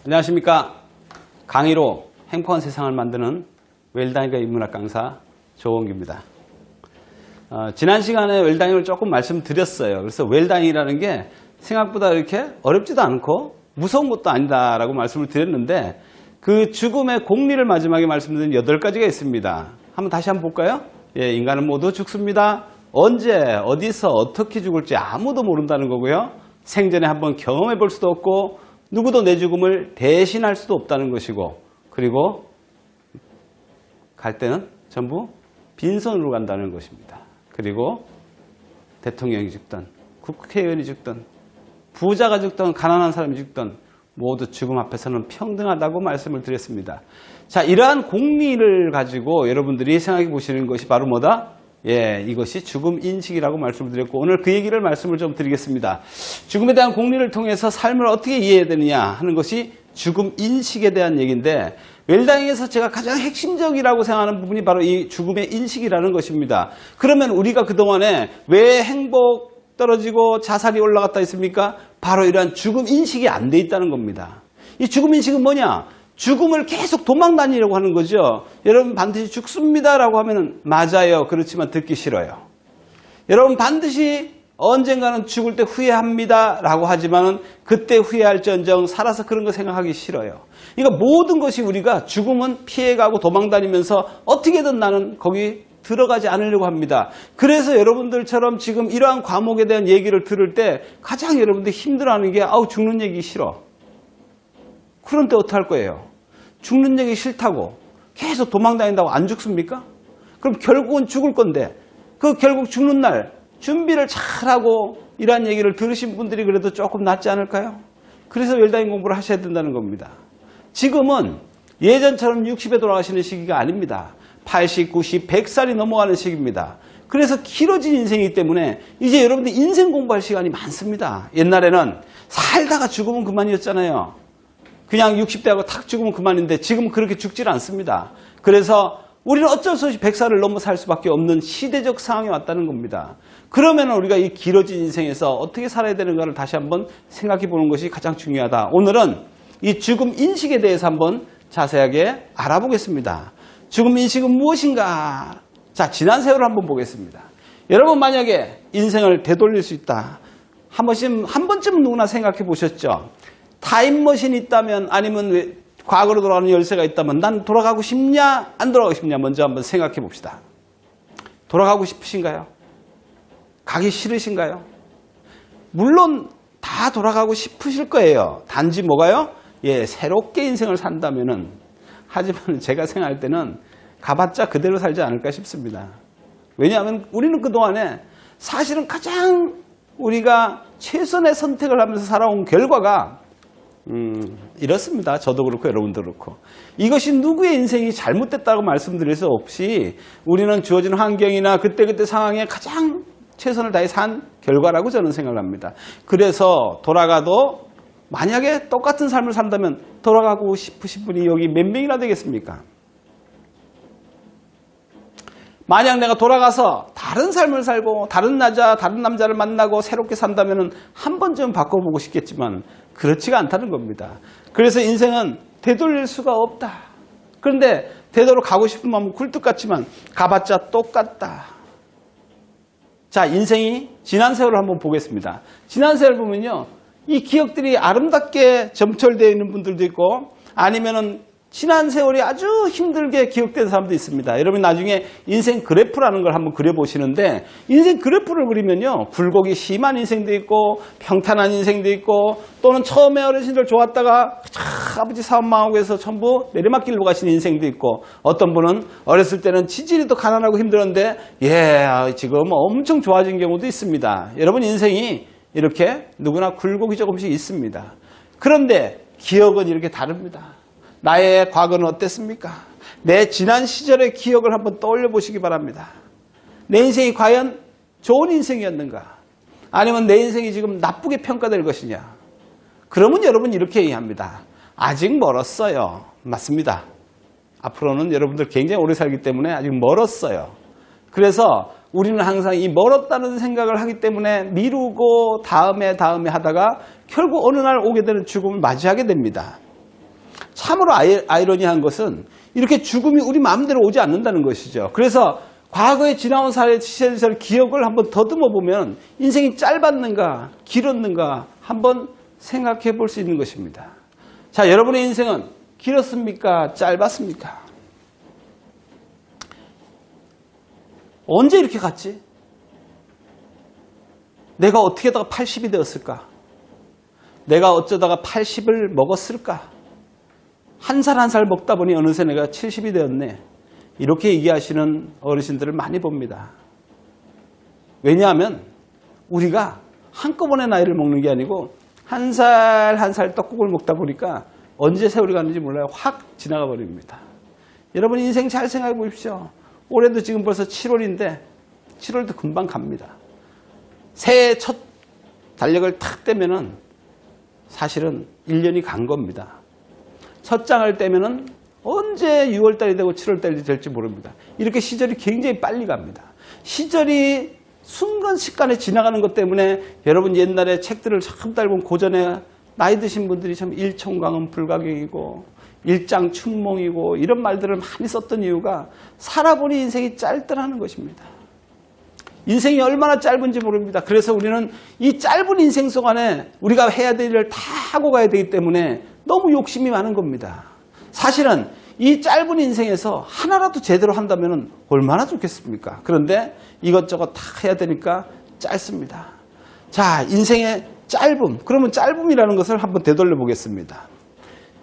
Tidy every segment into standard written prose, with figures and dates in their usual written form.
안녕하십니까. 강의로 행복한 세상을 만드는 웰다잉과 인문학 강사 조원기입니다. 지난 시간에 웰다잉을 조금 말씀드렸어요. 그래서 웰다잉이라는 게 생각보다 이렇게 어렵지도 않고 무서운 것도 아니다라고 말씀을 드렸는데 그 죽음의 공리를 마지막에 말씀드린 8가지가 있습니다. 한번 다시 한번 볼까요? 예, 인간은 모두 죽습니다. 언제, 어디서, 어떻게 죽을지 아무도 모른다는 거고요. 생전에 한번 경험해 볼 수도 없고 누구도 내 죽음을 대신할 수도 없다는 것이고, 그리고 갈 때는 전부 빈손으로 간다는 것입니다. 그리고 대통령이 죽든 국회의원이 죽든 부자가 죽든 가난한 사람이 죽든 모두 죽음 앞에서는 평등하다고 말씀을 드렸습니다. 자, 이러한 공리를 가지고 여러분들이 생각해 보시는 것이 바로 뭐다? 예, 이것이 죽음 인식이라고 말씀을 드렸고, 오늘 그 얘기를 말씀을 좀 드리겠습니다. 죽음에 대한 공리를 통해서 삶을 어떻게 이해해야 되느냐 하는 것이 죽음 인식에 대한 얘기인데, 웰다잉에서 제가 가장 핵심적이라고 생각하는 부분이 바로 이 죽음의 인식이라는 것입니다. 그러면 우리가 그동안에 왜 행복 떨어지고 자살이 올라갔다 했습니까? 바로 이러한 죽음 인식이 안 돼 있다는 겁니다. 이 죽음 인식은 뭐냐? 죽음을 계속 도망 다니려고 하는 거죠. 여러분 반드시 죽습니다라고 하면 맞아요. 그렇지만 듣기 싫어요. 여러분 반드시 언젠가는 죽을 때 후회합니다라고 하지만은 그때 후회할지언정 살아서 그런 거 생각하기 싫어요. 그러니까 모든 것이 우리가 죽음은 피해가고 도망 다니면서 어떻게든 나는 거기 들어가지 않으려고 합니다. 그래서 여러분들처럼 지금 이러한 과목에 대한 얘기를 들을 때 가장 여러분들 힘들어하는 게 죽는 얘기 싫어. 그런데 어떡할 거예요? 죽는 얘기 싫다고 계속 도망다닌다고 안 죽습니까? 그럼 결국은 죽을 건데 그 결국 죽는 날 준비를 잘하고 이러한 얘기를 들으신 분들이 그래도 조금 낫지 않을까요? 그래서 웰다잉 공부를 하셔야 된다는 겁니다. 지금은 예전처럼 60에 돌아가시는 시기가 아닙니다. 80, 90, 100살이 넘어가는 시기입니다. 그래서 길어진 인생이기 때문에 이제 여러분들 인생 공부할 시간이 많습니다. 옛날에는 살다가 죽으면 그만이었잖아요. 그냥 60대하고 탁 죽으면 그만인데 지금은 그렇게 죽질 않습니다. 그래서 우리는 어쩔 수 없이 100살을 넘어 살 수밖에 없는 시대적 상황에 왔다는 겁니다. 그러면 우리가 이 길어진 인생에서 어떻게 살아야 되는가를 다시 한번 생각해 보는 것이 가장 중요하다. 오늘은 이 죽음 인식에 대해서 한번 자세하게 알아보겠습니다. 죽음 인식은 무엇인가? 자, 지난 세월을 한번 보겠습니다. 여러분 만약에 인생을 되돌릴 수 있다. 한 번쯤 누구나 생각해 보셨죠? 타임머신이 있다면 아니면 과거로 돌아가는 열쇠가 있다면 난 돌아가고 싶냐 안 돌아가고 싶냐 먼저 한번 생각해 봅시다. 돌아가고 싶으신가요? 가기 싫으신가요? 물론 다 돌아가고 싶으실 거예요. 단지 뭐가요? 예, 새롭게 인생을 산다면은. 하지만 제가 생각할 때는 가봤자 그대로 살지 않을까 싶습니다. 왜냐하면 우리는 그동안에 사실은 가장 우리가 최선의 선택을 하면서 살아온 결과가 이렇습니다. 저도 그렇고 여러분도 그렇고. 이것이 누구의 인생이 잘못됐다고 말씀드릴 수 없이 우리는 주어진 환경이나 그때그때 상황에 가장 최선을 다해 산 결과라고 저는 생각을 합니다. 그래서 돌아가도 만약에 똑같은 삶을 산다면 돌아가고 싶으신 분이 여기 몇 명이나 되겠습니까? 만약 내가 돌아가서 다른 삶을 살고 다른 여자, 다른 남자를 만나고 새롭게 산다면 한 번쯤 바꿔보고 싶겠지만 그렇지가 않다는 겁니다. 그래서 인생은 되돌릴 수가 없다. 그런데 되도록 가고 싶은 마음은 굴뚝 같지만 가봤자 똑같다. 자, 인생이 지난 세월을 한번 보겠습니다. 지난 세월 보면요, 이 기억들이 아름답게 점철되어 있는 분들도 있고 아니면은 지난 세월이 아주 힘들게 기억된 사람도 있습니다. 여러분 나중에 인생 그래프라는 걸 한번 그려보시는데 인생 그래프를 그리면요, 굴곡이 심한 인생도 있고 평탄한 인생도 있고 또는 처음에 어르신들 좋았다가 아버지 사업 망하고 해서 전부 내리막길로 가시는 인생도 있고 어떤 분은 어렸을 때는 지질이 더 가난하고 힘들었는데 지금 엄청 좋아진 경우도 있습니다. 여러분 인생이 이렇게 누구나 굴곡이 조금씩 있습니다. 그런데 기억은 이렇게 다릅니다. 나의 과거는 어땠습니까? 내 지난 시절의 기억을 한번 떠올려 보시기 바랍니다. 내 인생이 과연 좋은 인생이었는가? 아니면 내 인생이 지금 나쁘게 평가될 것이냐? 그러면 여러분 이렇게 얘기합니다. 아직 멀었어요. 맞습니다. 앞으로는 여러분들 굉장히 오래 살기 때문에 아직 멀었어요. 그래서 우리는 항상 이 멀었다는 생각을 하기 때문에 미루고 다음에 하다가 결국 어느 날 오게 되는 죽음을 맞이하게 됩니다. 참으로 아이러니한 것은 이렇게 죽음이 우리 마음대로 오지 않는다는 것이죠. 그래서 과거에 지나온 시절 기억을 한번 더듬어 보면 인생이 짧았는가 길었는가 한번 생각해 볼 수 있는 것입니다. 자, 여러분의 인생은 길었습니까? 짧았습니까? 언제 이렇게 갔지? 내가 어떻게 하다가 80이 되었을까? 내가 어쩌다가 80을 먹었을까? 한 살 한 살 먹다 보니 어느새 내가 70이 되었네. 이렇게 얘기하시는 어르신들을 많이 봅니다. 왜냐하면 우리가 한꺼번에 나이를 먹는 게 아니고 한 살 한 살 떡국을 먹다 보니까 언제 세월이 갔는지 몰라요. 확 지나가 버립니다. 여러분 인생 잘 생각해 보십시오. 올해도 지금 벌써 7월인데 7월도 금방 갑니다. 새해 첫 달력을 탁 떼면은 사실은 1년이 간 겁니다. 첫 장을 떼면은 언제 6월달이 되고 7월달이 될지 모릅니다. 이렇게 시절이 굉장히 빨리 갑니다. 시절이 순간식간에 지나가는 것 때문에 여러분 옛날에 책들을 참 달본 고전에 나이 드신 분들이 참 일총각은 불가경이고 일장춘몽이고 이런 말들을 많이 썼던 이유가 살아보니 인생이 짧더라는 것입니다. 인생이 얼마나 짧은지 모릅니다. 그래서 우리는 이 짧은 인생 속 안에 우리가 해야 될 일을 다 하고 가야 되기 때문에 너무 욕심이 많은 겁니다. 사실은 이 짧은 인생에서 하나라도 제대로 한다면 얼마나 좋겠습니까? 그런데 이것저것 다 해야 되니까 짧습니다. 자, 인생의 짧음. 그러면 짧음이라는 것을 한번 되돌려 보겠습니다.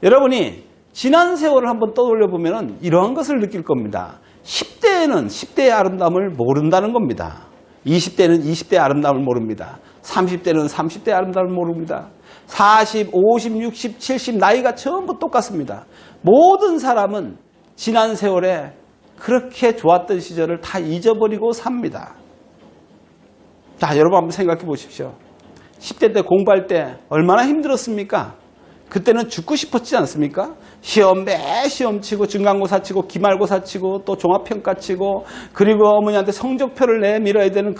여러분이 지난 세월을 한번 떠돌려 보면 이러한 것을 느낄 겁니다. 10대에는 10대의 아름다움을 모른다는 겁니다. 20대는 20대의 아름다움을 모릅니다. 30대는 30대의 아름다움을 모릅니다. 40, 50, 60, 70 나이가 전부 똑같습니다. 모든 사람은 지난 세월에 그렇게 좋았던 시절을 다 잊어버리고 삽니다. 자, 여러분 한번 생각해 보십시오. 10대 때 공부할 때 얼마나 힘들었습니까? 그때는 죽고 싶었지 않습니까? 매 시험 치고 중간고사 치고 기말고사 치고 또 종합평가 치고 그리고 어머니한테 성적표를 내밀어야 되는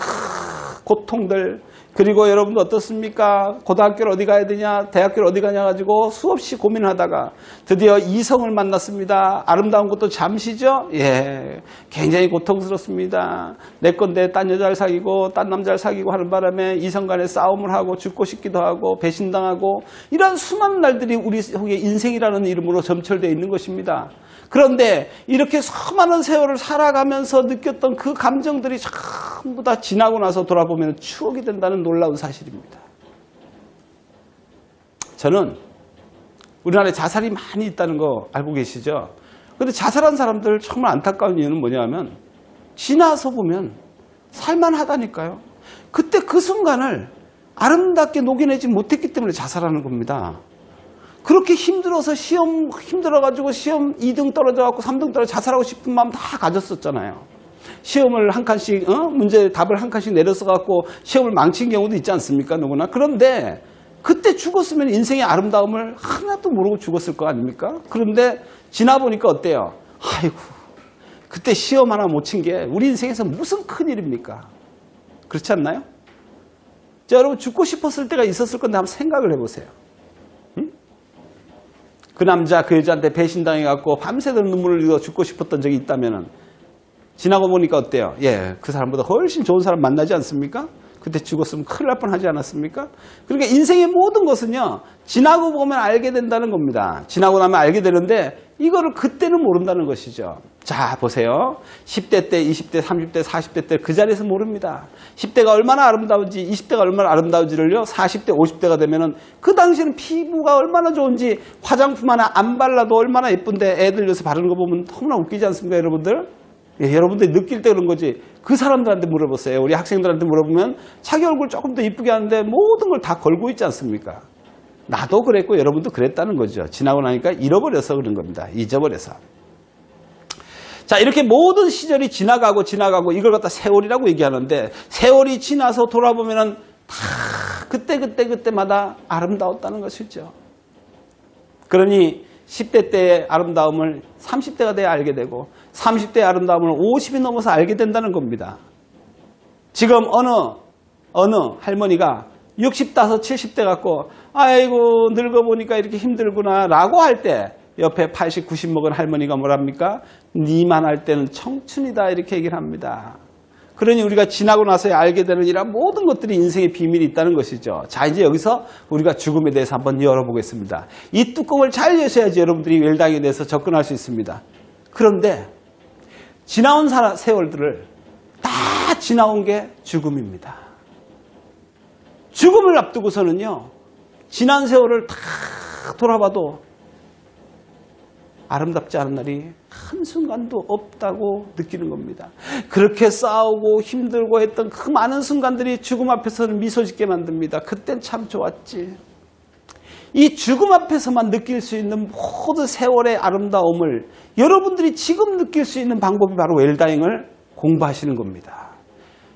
고통들. 그리고 여러분도 어떻습니까? 고등학교를 어디 가야 되냐, 대학교를 어디 가냐 가지고 수없이 고민하다가 드디어 이성을 만났습니다. 아름다운 것도 잠시죠? 예, 굉장히 고통스럽습니다. 내 건데 딴 여자를 사귀고 딴 남자를 사귀고 하는 바람에 이성 간에 싸움을 하고 죽고 싶기도 하고 배신당하고 이런 수많은 날들이 우리 속에 인생이라는 이름으로 점철되어 있는 것입니다. 그런데 이렇게 수많은 세월을 살아가면서 느꼈던 그 감정들이 전부 다 지나고 나서 돌아보면 추억이 된다는 놀라운 사실입니다. 저는 우리나라에 자살이 많이 있다는 거 알고 계시죠? 그런데 자살한 사람들 정말 안타까운 이유는 뭐냐면 지나서 보면 살만하다니까요. 그때 그 순간을 아름답게 녹여내지 못했기 때문에 자살하는 겁니다. 그렇게 힘들어서 힘들어가지고 시험 2등 떨어져갖고 3등 떨어져 자살하고 싶은 마음 다 가졌었잖아요. 시험을 한 칸씩, 문제 답을 한 칸씩 내려써갖고 시험을 망친 경우도 있지 않습니까? 누구나. 그런데 그때 죽었으면 인생의 아름다움을 하나도 모르고 죽었을 거 아닙니까? 그런데 지나보니까 어때요? 아이고, 그때 시험 하나 못 친 게 우리 인생에서 무슨 큰일입니까? 그렇지 않나요? 자, 여러분 죽고 싶었을 때가 있었을 건데 한번 생각을 해보세요. 그 남자 그 여자한테 배신당해갖고 밤새도록 눈물을 흘려 죽고 싶었던 적이 있다면은 지나고 보니까 어때요? 예, 그 사람보다 훨씬 좋은 사람 만나지 않습니까? 그때 죽었으면 큰일 날 뻔하지 않았습니까? 그러니까 인생의 모든 것은요 지나고 보면 알게 된다는 겁니다. 지나고 나면 알게 되는데 이거를 그때는 모른다는 것이죠. 자, 보세요. 10대 때, 20대, 30대, 40대 때 그 자리에서 모릅니다. 10대가 얼마나 아름다운지, 20대가 얼마나 아름다운지를요 40대, 50대가 되면은 그 당시에는 피부가 얼마나 좋은지 화장품 하나 안 발라도 얼마나 예쁜데 애들 요새 바르는 거 보면 너무나 웃기지 않습니까, 여러분들? 예, 여러분들이 느낄 때 그런 거지. 그 사람들한테 물어보세요. 우리 학생들한테 물어보면 자기 얼굴 조금 더 이쁘게 하는데 모든 걸 다 걸고 있지 않습니까? 나도 그랬고 여러분도 그랬다는 거죠. 지나고 나니까 잃어버려서 그런 겁니다. 잊어버려서. 자, 이렇게 모든 시절이 지나가고 이걸 갖다 세월이라고 얘기하는데 세월이 지나서 돌아보면은 다 그때마다 아름다웠다는 것이죠. 그러니 10대 때의 아름다움을 30대가 돼야 알게 되고 30대의 아름다움을 50이 넘어서 알게 된다는 겁니다. 지금 어느 할머니가 65, 70대 갖고 아이고 늙어보니까 이렇게 힘들구나 라고 할 때 옆에 80, 90 먹은 할머니가 뭐랍니까? 니만 할 때는 청춘이다 이렇게 얘기를 합니다. 그러니 우리가 지나고 나서야 알게 되는 이런 모든 것들이 인생의 비밀이 있다는 것이죠. 자, 이제 여기서 우리가 죽음에 대해서 한번 열어보겠습니다. 이 뚜껑을 잘 여셔야지 여러분들이 웰당에 대해서 접근할 수 있습니다. 그런데 지나온 세월들을 다 지나온 게 죽음입니다. 죽음을 앞두고서는요, 지난 세월을 다 돌아봐도 아름답지 않은 날이 한순간도 없다고 느끼는 겁니다. 그렇게 싸우고 힘들고 했던 그 많은 순간들이 죽음 앞에서는 미소 짓게 만듭니다. 그땐 참 좋았지. 이 죽음 앞에서만 느낄 수 있는 모든 세월의 아름다움을 여러분들이 지금 느낄 수 있는 방법이 바로 웰다잉을 공부하시는 겁니다.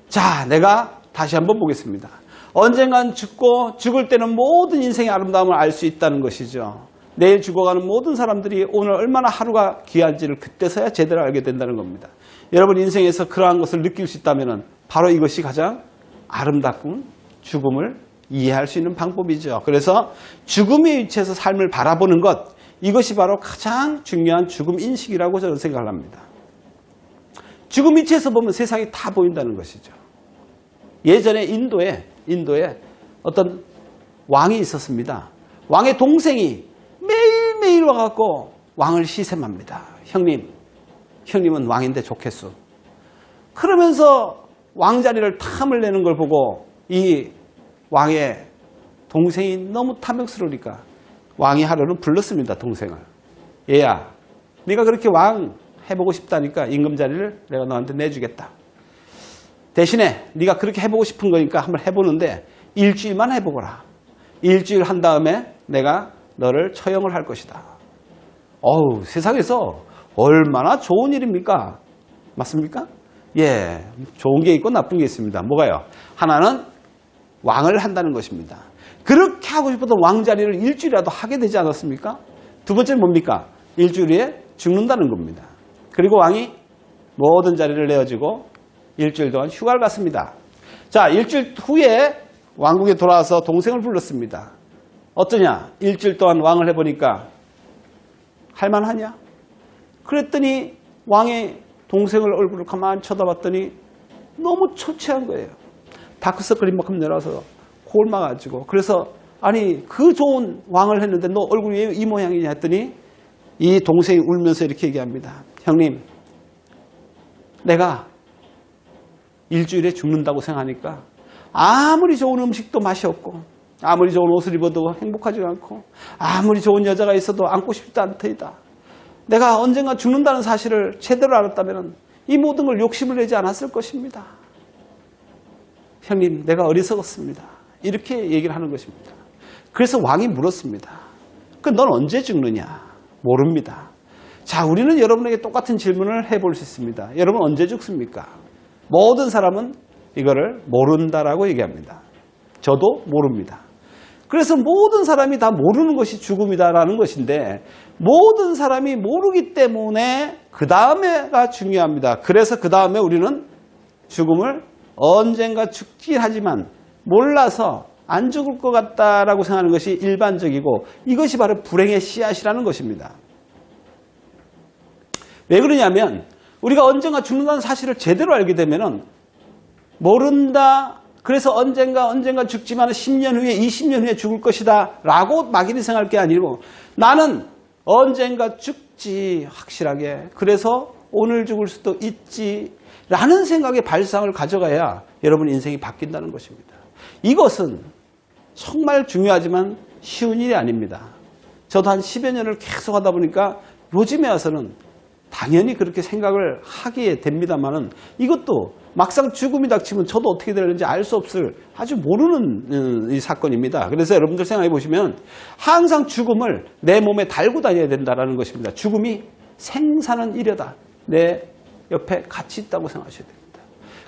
자, 내가 다시 한번 보겠습니다. 언젠간 죽고 죽을 때는 모든 인생의 아름다움을 알 수 있다는 것이죠. 내일 죽어가는 모든 사람들이 오늘 얼마나 하루가 귀한지를 그때서야 제대로 알게 된다는 겁니다. 여러분 인생에서 그러한 것을 느낄 수 있다면 바로 이것이 가장 아름답군 죽음을 이해할 수 있는 방법이죠. 그래서 죽음의 위치에서 삶을 바라보는 것, 이것이 바로 가장 중요한 죽음 인식이라고 저는 생각을 합니다. 죽음 위치에서 보면 세상이 다 보인다는 것이죠. 예전에 인도에 어떤 왕이 있었습니다. 왕의 동생이 매일매일 와갖고 왕을 시샘합니다. 형님은 왕인데 좋겠소. 그러면서 왕자리를 탐을 내는 걸 보고 이 왕의 동생이 너무 탐욕스러우니까 왕이 하루는 불렀습니다. 동생을. 얘야, 네가 그렇게 왕 해보고 싶다니까 임금자리를 내가 너한테 내주겠다. 대신에 네가 그렇게 해보고 싶은 거니까 한번 해보는데 일주일만 해보거라. 일주일 한 다음에 내가 너를 처형을 할 것이다. 어우, 세상에서 얼마나 좋은 일입니까? 맞습니까? 예, 좋은 게 있고 나쁜 게 있습니다. 뭐가요? 하나는 왕을 한다는 것입니다. 그렇게 하고 싶었던 왕자리를 일주일이라도 하게 되지 않았습니까? 두 번째는 뭡니까? 일주일에 죽는다는 겁니다. 그리고 왕이 모든 자리를 내어주고 일주일 동안 휴가를 갔습니다. 자, 일주일 후에 왕국에 돌아와서 동생을 불렀습니다. 어떠냐? 일주일 동안 왕을 해보니까 할만하냐? 그랬더니 왕의 동생을 얼굴을 가만히 쳐다봤더니 너무 초췌한 거예요. 다크서클이 막 내려와서 코를 막아가지고. 그래서 아니 그 좋은 왕을 했는데 너 얼굴이 왜 이 모양이냐 했더니 이 동생이 울면서 이렇게 얘기합니다. 형님, 내가 일주일에 죽는다고 생각하니까 아무리 좋은 음식도 맛이 없고 아무리 좋은 옷을 입어도 행복하지 않고 아무리 좋은 여자가 있어도 안고 싶지 않더이다. 내가 언젠가 죽는다는 사실을 제대로 알았다면 이 모든 걸 욕심을 내지 않았을 것입니다. 형님, 내가 어리석었습니다. 이렇게 얘기를 하는 것입니다. 그래서 왕이 물었습니다. 넌 언제 죽느냐? 모릅니다. 자, 우리는 여러분에게 똑같은 질문을 해볼 수 있습니다. 여러분 언제 죽습니까? 모든 사람은 이거를 모른다라고 얘기합니다. 저도 모릅니다. 그래서 모든 사람이 다 모르는 것이 죽음이다라는 것인데 모든 사람이 모르기 때문에 그 다음에가 중요합니다. 그래서 그 다음에 우리는 죽음을 언젠가 죽긴 하지만 몰라서 안 죽을 것 같다라고 생각하는 것이 일반적이고 이것이 바로 불행의 씨앗이라는 것입니다. 왜 그러냐면 우리가 언젠가 죽는다는 사실을 제대로 알게 되면은 모른다. 그래서 언젠가 죽지만 10년 후에 20년 후에 죽을 것이다 라고 막연히 생각할 게 아니고 나는 언젠가 죽지 확실하게. 그래서 오늘 죽을 수도 있지 라는 생각의 발상을 가져가야 여러분 인생이 바뀐다는 것입니다. 이것은 정말 중요하지만 쉬운 일이 아닙니다. 저도 한 10여 년을 계속 하다 보니까 요즘에 와서는 당연히 그렇게 생각을 하게 됩니다만은 이것도 막상 죽음이 닥치면 저도 어떻게 되는지 알 수 없을 아주 모르는 이 사건입니다. 그래서 여러분들 생각해 보시면 항상 죽음을 내 몸에 달고 다녀야 된다는 것입니다. 죽음이 생사는 이려다. 내 옆에 같이 있다고 생각하셔야 됩니다.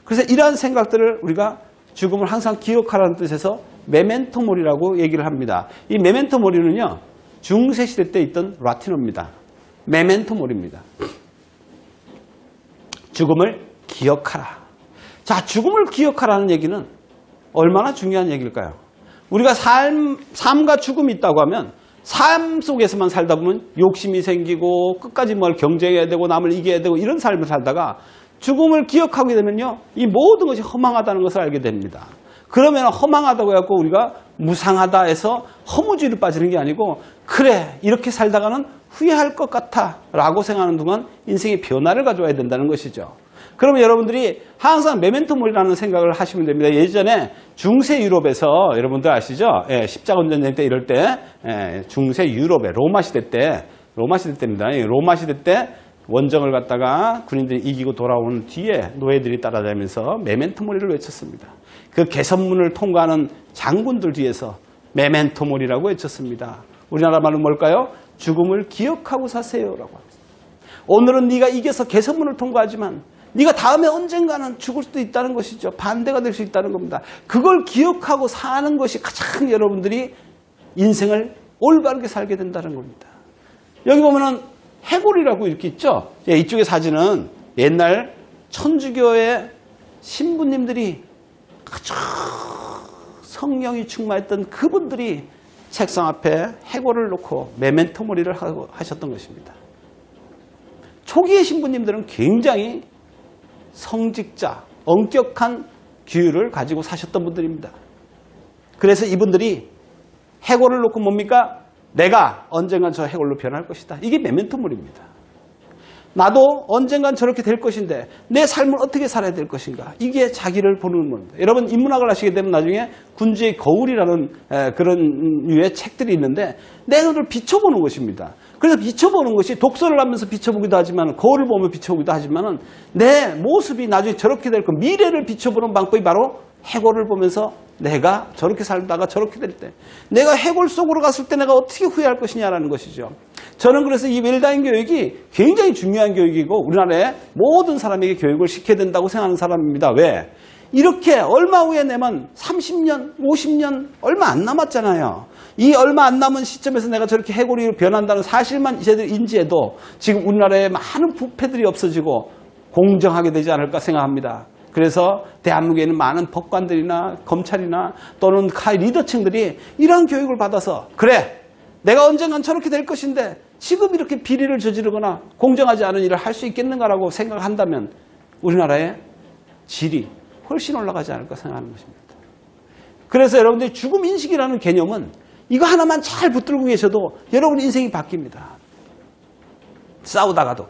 그래서 이러한 생각들을 우리가 죽음을 항상 기억하라는 뜻에서 메멘토 모리라고 얘기를 합니다. 이 메멘토 모리는요, 중세시대 때 있던 라틴어입니다. 메멘토 모리입니다. 죽음을 기억하라. 자, 죽음을 기억하라는 얘기는 얼마나 중요한 얘기일까요? 우리가 삶과 죽음이 있다고 하면 삶 속에서만 살다 보면 욕심이 생기고 끝까지 뭘 경쟁해야 되고 남을 이겨야 되고 이런 삶을 살다가 죽음을 기억하게 되면요, 이 모든 것이 허망하다는 것을 알게 됩니다. 그러면 허망하다고 해갖고 우리가 무상하다 해서 허무주의로 빠지는 게 아니고, 그래 이렇게 살다가는 후회할 것 같아 라고 생각하는 동안 인생의 변화를 가져와야 된다는 것이죠. 그러면 여러분들이 항상 메멘토 모리라는 생각을 하시면 됩니다. 예전에 중세 유럽에서 여러분들 아시죠? 십자군 전쟁 때 이럴 때 중세 유럽에 로마 시대 때입니다. 로마 시대 때 원정을 갔다가 군인들이 이기고 돌아오는 뒤에 노예들이 따라다니면서 메멘토 모리를 외쳤습니다. 그 개선문을 통과하는 장군들 뒤에서 메멘토 모리라고 외쳤습니다. 우리나라 말은 뭘까요? 죽음을 기억하고 사세요라고 합니다. 오늘은 네가 이겨서 개선문을 통과하지만 네가 다음에 언젠가는 죽을 수도 있다는 것이죠. 반대가 될 수 있다는 겁니다. 그걸 기억하고 사는 것이 가장 여러분들이 인생을 올바르게 살게 된다는 겁니다. 여기 보면은 해골이라고 이렇게 있죠. 이쪽의 사진은 옛날 천주교의 신부님들이 아주 성령이 충만했던 그분들이 책상 앞에 해골을 놓고 메멘토 모리를 하셨던 것입니다. 초기의 신부님들은 굉장히 성직자, 엄격한 규율을 가지고 사셨던 분들입니다. 그래서 이분들이 해골을 놓고 뭡니까? 내가 언젠간 저 해골로 변할 것이다. 이게 메멘토 모리입니다. 나도 언젠간 저렇게 될 것인데 내 삶을 어떻게 살아야 될 것인가. 이게 자기를 보는 겁니다. 여러분 인문학을 하시게 되면 나중에 군주의 거울이라는 그런 류의 책들이 있는데 내 눈을 비춰보는 것입니다. 그래서 비춰보는 것이 독서를 하면서 비춰보기도 하지만 거울을 보며 비춰보기도 하지만 내 모습이 나중에 저렇게 될 것, 미래를 비춰보는 방법이 바로 해골을 보면서 내가 저렇게 살다가 저렇게 될 때 내가 해골 속으로 갔을 때 내가 어떻게 후회할 것이냐라는 것이죠. 저는 그래서 이 웰다잉 교육이 굉장히 중요한 교육이고 우리나라의 모든 사람에게 교육을 시켜야 된다고 생각하는 사람입니다. 왜? 이렇게 얼마 후에 내면 30년, 50년 얼마 안 남았잖아요. 이 얼마 안 남은 시점에서 내가 저렇게 해골이 변한다는 사실만 이제들 인지해도 지금 우리나라에 많은 부패들이 없어지고 공정하게 되지 않을까 생각합니다. 그래서 대한민국에 있는 많은 법관들이나 검찰이나 또는 리더층들이 이러한 교육을 받아서 그래 내가 언젠간 저렇게 될 것인데 지금 이렇게 비리를 저지르거나 공정하지 않은 일을 할 수 있겠는가라고 생각한다면 우리나라의 질이 훨씬 올라가지 않을까 생각하는 것입니다. 그래서 여러분들이 죽음 인식이라는 개념은 이거 하나만 잘 붙들고 계셔도 여러분 인생이 바뀝니다. 싸우다가도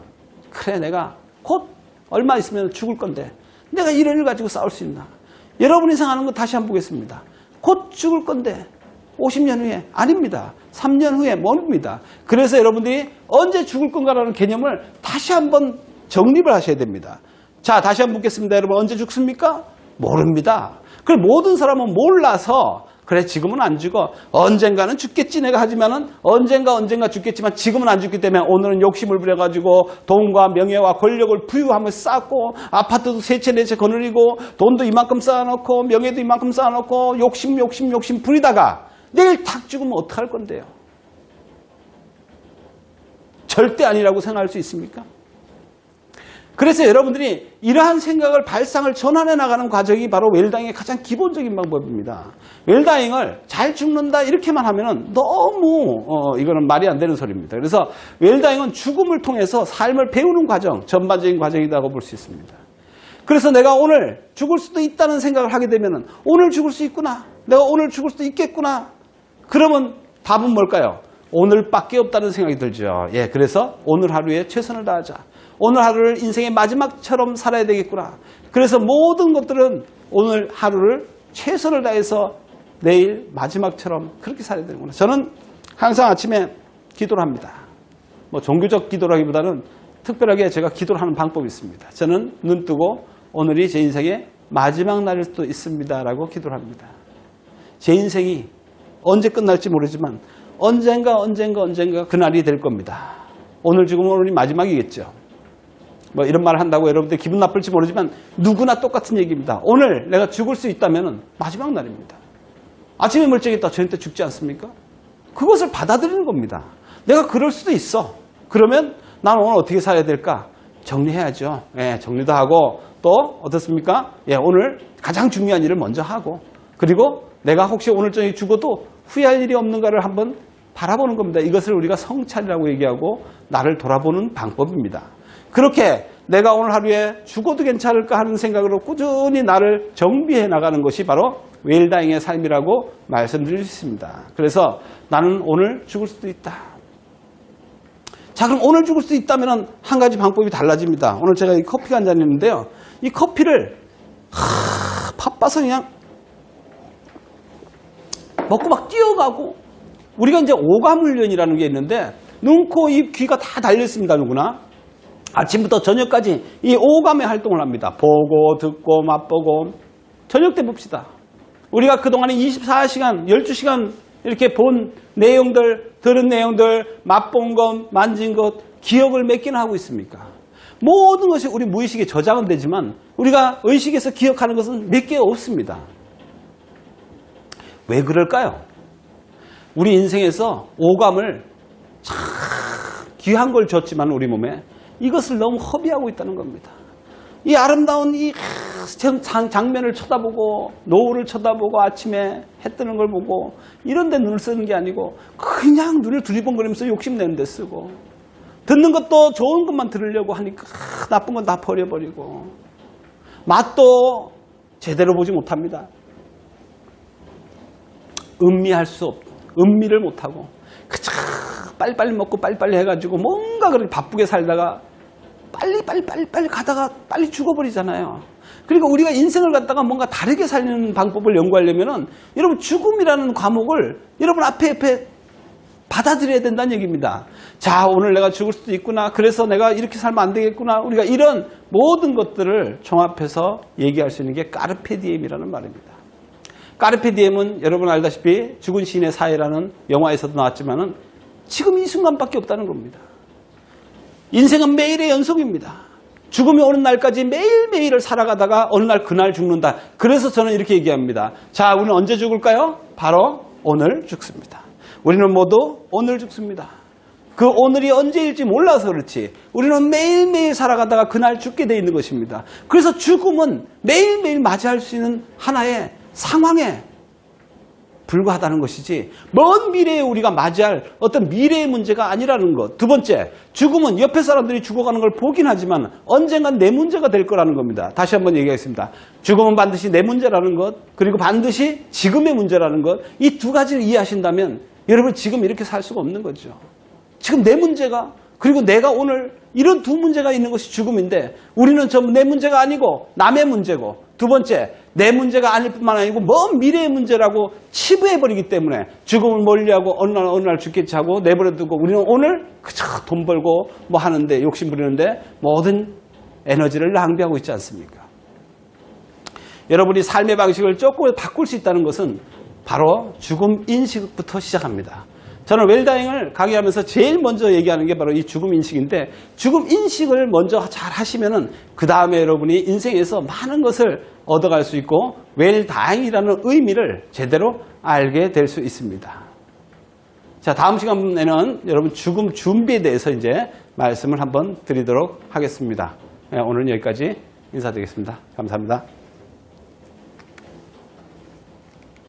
그래 내가 곧 얼마 있으면 죽을 건데 내가 이런 일 가지고 싸울 수 있나. 여러분이 생각하는 거 다시 한번 보겠습니다. 곧 죽을 건데 50년 후에 아닙니다. 3년 후에 뭡니다. 그래서 여러분들이 언제 죽을 건가라는 개념을 다시 한번 정립을 하셔야 됩니다. 자, 다시 한번 묻겠습니다. 여러분 언제 죽습니까? 모릅니다. 그래 모든 사람은 몰라서 그래 지금은 안 죽어. 언젠가는 죽겠지 내가 하지만은 언젠가 죽겠지만 지금은 안 죽기 때문에 오늘은 욕심을 부려가지고 돈과 명예와 권력을 부유함을 쌓고 아파트도 세 채 네 채 거느리고 돈도 이만큼 쌓아놓고 명예도 이만큼 쌓아놓고 욕심 부리다가 내일 탁 죽으면 어떡할 건데요? 절대 아니라고 생각할 수 있습니까? 그래서 여러분들이 이러한 생각을 발상을 전환해 나가는 과정이 바로 웰다잉의 가장 기본적인 방법입니다. 웰다잉을 잘 죽는다 이렇게만 하면은 너무 이거는 말이 안 되는 소리입니다. 그래서 웰다잉은 죽음을 통해서 삶을 배우는 과정, 전반적인 과정이라고 볼 수 있습니다. 그래서 내가 오늘 죽을 수도 있다는 생각을 하게 되면은 오늘 죽을 수 있구나. 내가 오늘 죽을 수도 있겠구나. 그러면 답은 뭘까요? 오늘밖에 없다는 생각이 들죠. 예, 그래서 오늘 하루에 최선을 다하자. 오늘 하루를 인생의 마지막처럼 살아야 되겠구나. 그래서 모든 것들은 오늘 하루를 최선을 다해서 내일 마지막처럼 그렇게 살아야 되는구나. 저는 항상 아침에 기도를 합니다. 뭐 종교적 기도라기보다는 특별하게 제가 기도를 하는 방법이 있습니다. 저는 눈 뜨고 오늘이 제 인생의 마지막 날일 수도 있습니다라고 기도를 합니다. 제 인생이 언제 끝날지 모르지만 언젠가 그날이 될 겁니다. 오늘 죽으면 오늘이 마지막이겠죠. 뭐 이런 말을 한다고 여러분들 기분 나쁠지 모르지만 누구나 똑같은 얘기입니다. 오늘 내가 죽을 수 있다면 마지막 날입니다. 아침에 멀쩡했다 저녁 때 죽지 않습니까? 그것을 받아들이는 겁니다. 내가 그럴 수도 있어. 그러면 나는 오늘 어떻게 살아야 될까? 정리해야죠. 예, 정리도 하고 또 어떻습니까? 예, 오늘 가장 중요한 일을 먼저 하고 그리고 내가 혹시 오늘 저녁에 죽어도 후회할 일이 없는가를 한번 바라보는 겁니다. 이것을 우리가 성찰이라고 얘기하고 나를 돌아보는 방법입니다. 그렇게 내가 오늘 하루에 죽어도 괜찮을까 하는 생각으로 꾸준히 나를 정비해 나가는 것이 바로 웰다잉의 삶이라고 말씀드릴 수 있습니다. 그래서 나는 오늘 죽을 수도 있다. 자, 그럼 오늘 죽을 수 있다면 한 가지 방법이 달라집니다. 오늘 제가 이 커피가 한 잔 있는데요. 이 커피를 바빠서 그냥 먹고 막 뛰어가고, 우리가 이제 오감훈련이라는 게 있는데 눈, 코, 입, 귀가 다 달려있습니다. 누구나 아침부터 저녁까지 이 오감의 활동을 합니다. 보고 듣고 맛보고. 저녁 때 봅시다. 우리가 그동안에 24시간 12시간 이렇게 본 내용들, 들은 내용들, 맛본 것, 만진 것, 기억을 몇 개나 하고 있습니까? 모든 것이 우리 무의식에 저장은 되지만 우리가 의식에서 기억하는 것은 몇 개 없습니다. 왜 그럴까요? 우리 인생에서 오감을 참 귀한 걸 줬지만 우리 몸에 이것을 너무 허비하고 있다는 겁니다. 이 아름다운 이 장면을 쳐다보고, 노을을 쳐다보고, 아침에 해 뜨는 걸 보고 이런 데 눈을 쓰는 게 아니고 그냥 눈을 두리번거리면서 욕심내는 데 쓰고, 듣는 것도 좋은 것만 들으려고 하니까 나쁜 건 다 버려버리고, 맛도 제대로 보지 못합니다. 음미를 못하고 그저 빨리빨리 먹고 빨리빨리 해가지고 뭔가 그렇게 바쁘게 살다가 빨리 가다가 빨리 죽어버리잖아요. 그러니까 우리가 인생을 갖다가 뭔가 다르게 살리는 방법을 연구하려면은 여러분 죽음이라는 과목을 여러분 앞에 받아들여야 된다는 얘기입니다. 자, 오늘 내가 죽을 수도 있구나. 그래서 내가 이렇게 살면 안 되겠구나. 우리가 이런 모든 것들을 종합해서 얘기할 수 있는 게 까르페디엠이라는 말입니다. 까르페디엠은 여러분 알다시피 죽은 시인의 사회라는 영화에서도 나왔지만은 지금 이 순간밖에 없다는 겁니다. 인생은 매일의 연속입니다. 죽음이 오는 날까지 매일매일을 살아가다가 어느 날 그날 죽는다. 그래서 저는 이렇게 얘기합니다. 자, 우리는 언제 죽을까요? 바로 오늘 죽습니다. 우리는 모두 오늘 죽습니다. 그 오늘이 언제일지 몰라서 그렇지 우리는 매일매일 살아가다가 그날 죽게 돼 있는 것입니다. 그래서 죽음은 매일매일 맞이할 수 있는 하나의 상황에 불과하다는 것이지 먼 미래에 우리가 맞이할 어떤 미래의 문제가 아니라는 것. 두 번째, 죽음은 옆에 사람들이 죽어가는 걸 보긴 하지만 언젠간 내 문제가 될 거라는 겁니다. 다시 한번 얘기하겠습니다. 죽음은 반드시 내 문제라는 것, 그리고 반드시 지금의 문제라는 것, 이 두 가지를 이해하신다면 여러분 지금 이렇게 살 수가 없는 거죠. 지금 내 문제가, 그리고 내가 오늘 이런 두 문제가 있는 것이 죽음인데 우리는 전부 내 문제가 아니고 남의 문제고, 두 번째 내 문제가 아닐 뿐만 아니고 먼 미래의 문제라고 치부해버리기 때문에 죽음을 멀리하고 어느 날 죽겠지 하고 내버려두고 우리는 오늘 그저 돈 벌고 뭐 하는데 욕심 부리는데 모든 에너지를 낭비하고 있지 않습니까? 여러분이 삶의 방식을 조금 바꿀 수 있다는 것은 바로 죽음 인식부터 시작합니다. 저는 웰다잉을 강의하면서 제일 먼저 얘기하는 게 바로 이 죽음 인식인데, 죽음 인식을 먼저 잘 하시면은 그 다음에 여러분이 인생에서 많은 것을 얻어갈 수 있고 웰다잉이라는 의미를 제대로 알게 될 수 있습니다. 자, 다음 시간에는 여러분 죽음 준비에 대해서 이제 말씀을 한번 드리도록 하겠습니다. 오늘은 여기까지 인사드리겠습니다. 감사합니다.